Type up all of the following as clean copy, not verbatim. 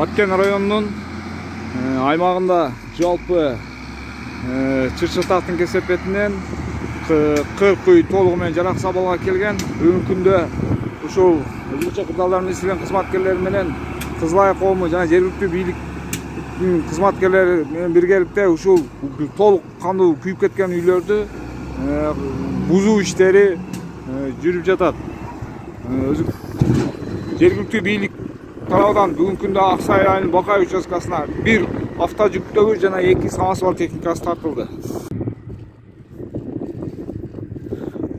Баткен районунун аймагында жалпы Чырчытактын кесепетинен 40 үй толугу менен жараксыз абалга келген. Бүгүнкү күндө ушул өзгөчө кырдаалдар министрлигинин кызматкерлери менен Кызыл Ай коому жана жергиликтүү бийликтин кызматкерлери менен биргеликте ушул толук кандуу күйүп кеткен үйлөрдү бузуу иштери жүрүп жатат. Жергиликтүү бийлик тарабынан бүгүнкү күндө Аксай айылынын Бакай участкасына бир автожүктөгүч жана 2 самосвал техникасы тартылды.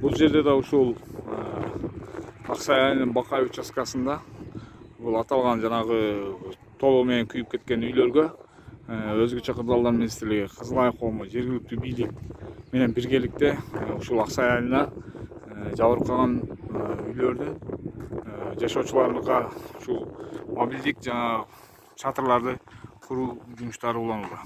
Бул жерде да ушул Аксай айылынын Бакай участкасында бул аталган жанагы толугу менен күйүп кеткен үйлөргө өзгөчө кырдаалдар министрлиги Кызыл Ай коому жергиликтүү бийлик менен биргеликте ушул Аксай айылына жабыркаган үйлөрдү жашоочуларга ушул мобилдик жана чатырларды куруу жумуштары уланууда.